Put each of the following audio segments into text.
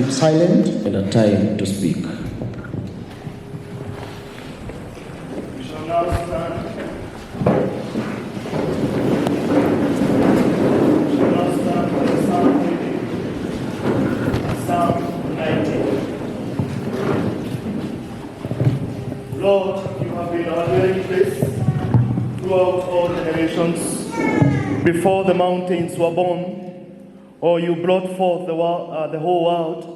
keep silent. And a time to speak. We shall now stand. We shall now stand for the Psalm reading. Psalm 90. Lord, you have been our dwelling place throughout all generations. Before the mountains were born, or you brought forth the whole world,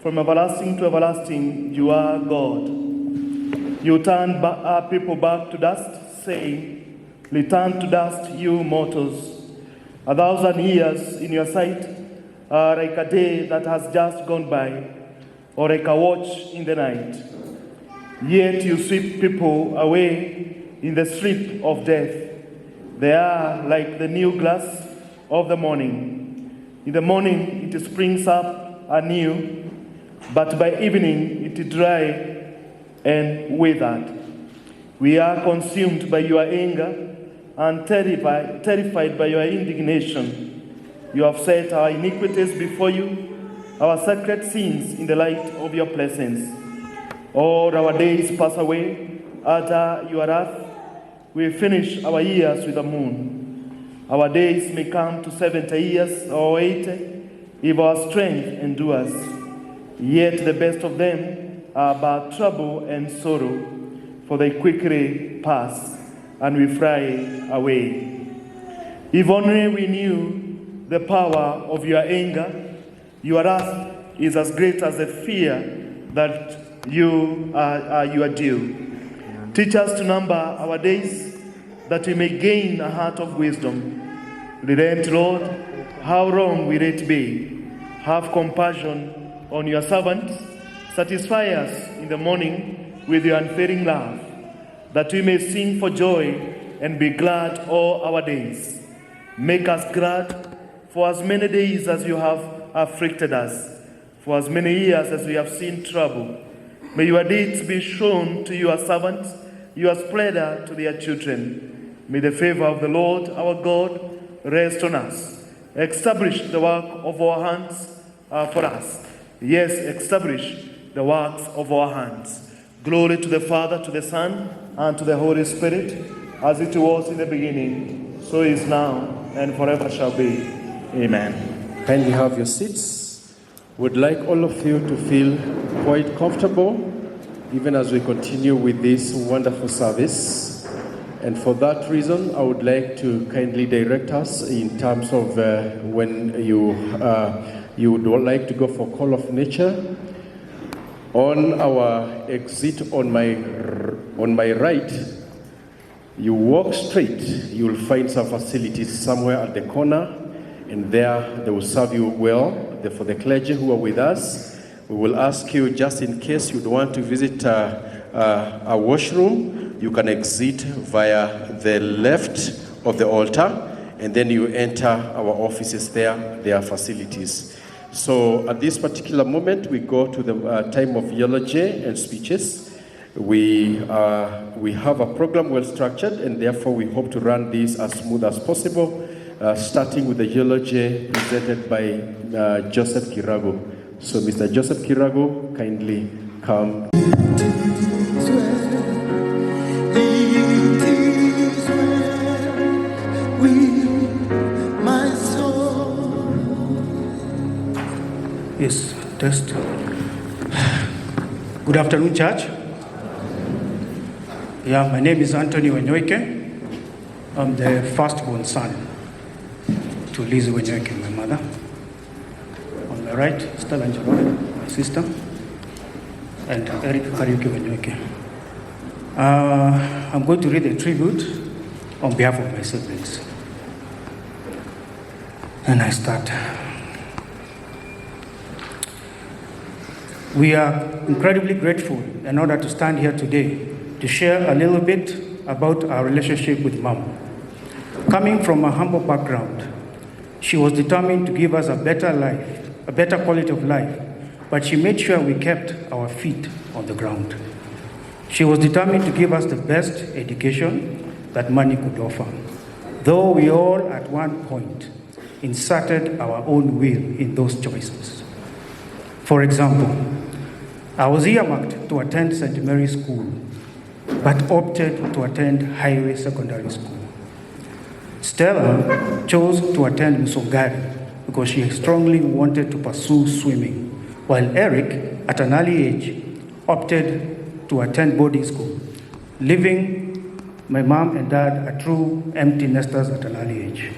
from everlasting to everlasting, you are God. You turned our people back to dust, saying, return to dust, you mortals. 1,000 years in your sight are like a day that has just gone by, or like a watch in the night. Yet you sweep people away in the street of death. They are like the new grass of the morning. In the morning it springs up anew, but by evening it is dry and withered. We are consumed by your anger and terrified by your indignation. You have set our iniquities before you, our sacred sins in the light of your presence. All our days pass away under your wrath. We finish our years with the moon. Our days may come to 70 years or 80 if our strength endures. Yet the best of them are but trouble and sorrow, for they quickly pass and we fly away. If only we knew the power of your anger, your wrath is as great as the fear that you are due. Teach us to number our days, that we may gain a heart of wisdom. Relent, Lord, how long will it be? Have compassion on your servants. Satisfy us in the morning with your unfailing love, that we may sing for joy and be glad all our days. Make us glad for as many days as you have afflicted us, for as many years as we have seen trouble. May your deeds be shown to your servants, your splendor to their children. May the favor of the Lord our God rest on us. Establish the work of our hands for us. Yes, establish the works of our hands. Glory to the Father, to the Son, and to the Holy Spirit, as it was in the beginning, so is now, and forever shall be. Amen. Kindly have your seats. Would like all of you to feel quite comfortable, even as we continue with this wonderful service. And for that reason, I would like to kindly direct us in terms of when you would like to go for call of nature. On our exit on my right, you walk straight, you will find some facilities somewhere at the corner, and there they will serve you well. For the clergy who are with us, we will ask you, just in case you'd want to visit a washroom, you can exit via the left of the altar, and then you enter our offices there. There are facilities. So at this particular moment, we go to the time of eulogy and speeches. We have a program well structured, and therefore we hope to run this as smooth as possible, starting with the eulogy presented by Joseph Kirago. So Mr. Joseph Kirago, kindly come. Yes, test. Good afternoon, church. Yeah, my name is Anthony Wanyoike. I'm the firstborn son to Lizzie Wanyoike, my mother. On my right, Stella Njoroge, my sister, and Eric Kariuki Wanyoike. I'm going to read a tribute on behalf of my siblings. And I start. We are incredibly grateful in order to stand here today to share a little bit about our relationship with Mom. Coming from a humble background, she was determined to give us a better life, a better quality of life, but she made sure we kept our feet on the ground. She was determined to give us the best education that money could offer, though we all at one point inserted our own will in those choices. For example, I was earmarked to attend St. Mary's School, but opted to attend Highway Secondary School. Stella chose to attend Musongari because she strongly wanted to pursue swimming, while Eric, at an early age, opted to attend boarding school, leaving my mom and dad are true empty nesters at an early age.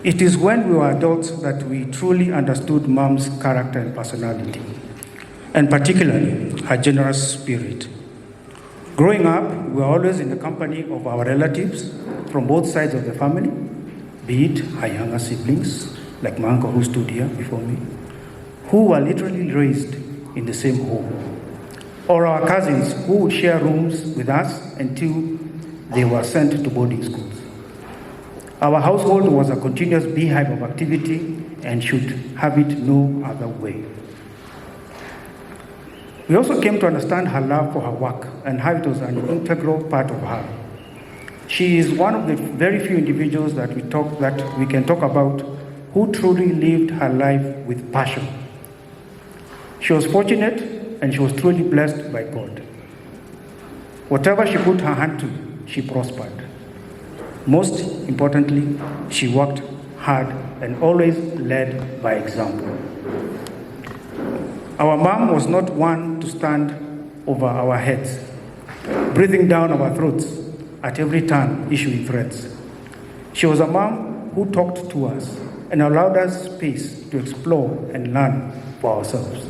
It is when we were adults that we truly understood mom's character and personality, and particularly her generous spirit. Growing up, we were always in the company of our relatives from both sides of the family, be it her younger siblings, like my uncle who stood here before me, who were literally raised in the same home, or our cousins who would share rooms with us until they were sent to boarding schools. Our household was a continuous beehive of activity and should have it no other way. We also came to understand her love for her work and how it was an integral part of her. She is one of the very few individuals that we can talk about who truly lived her life with passion. She was fortunate and she was truly blessed by God. Whatever she put her hand to, she prospered. Most importantly, she worked hard and always led by example. Our mom was not one to stand over our heads, breathing down our throats at every turn, issuing threats. She was a mom who talked to us and allowed us space to explore and learn for ourselves.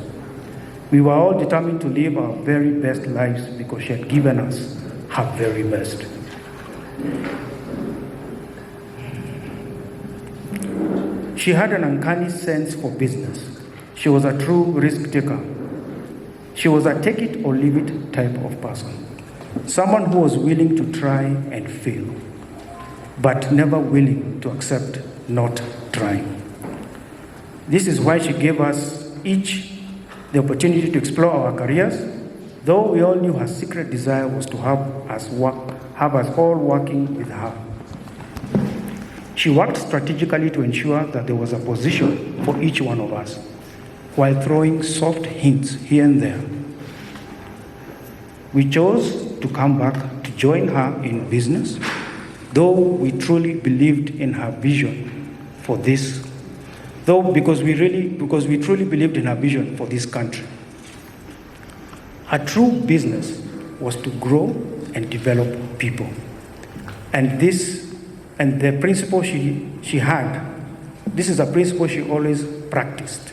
We were all determined to live our very best lives because she had given us her very best. She had an uncanny sense for business. She was a true risk taker. She was a take it or leave it type of person. Someone who was willing to try and fail, but never willing to accept not trying. This is why she gave us each the opportunity to explore our careers, though we all knew her secret desire was to have us all working with her. She worked strategically to ensure that there was a position for each one of us, while throwing soft hints here and there. We chose to come back to join her in business, though we truly believed in her vision for this, because we truly believed in her vision for this country. Her true business was to grow and develop people. And the principle she had, this is a principle she always practiced.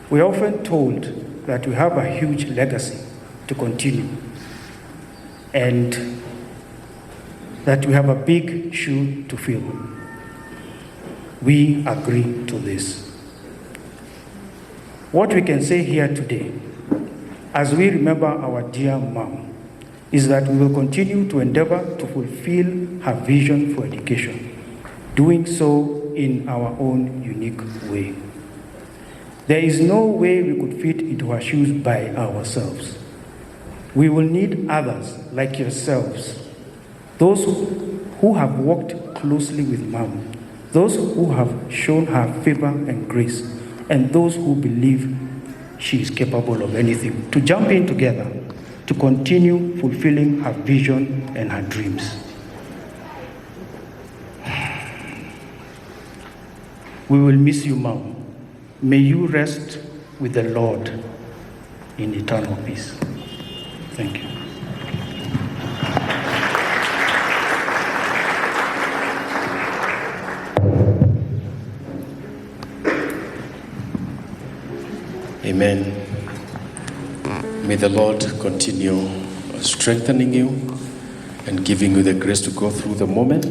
We are often told that we have a huge legacy to continue and that we have a big shoe to fill. We agree to this. What we can say here today, as we remember our dear mom, is that we will continue to endeavor to fulfill her vision for education, doing so in our own unique way. There is no way we could fit into her shoes by ourselves. We will need others like yourselves, those who have worked closely with Mom, those who have shown her favor and grace, and those who believe she is capable of anything, to jump in together to continue fulfilling her vision and her dreams. We will miss you, Mom. May you rest with the Lord in eternal peace. Thank you. Amen. May the Lord continue strengthening you and giving you the grace to go through the moment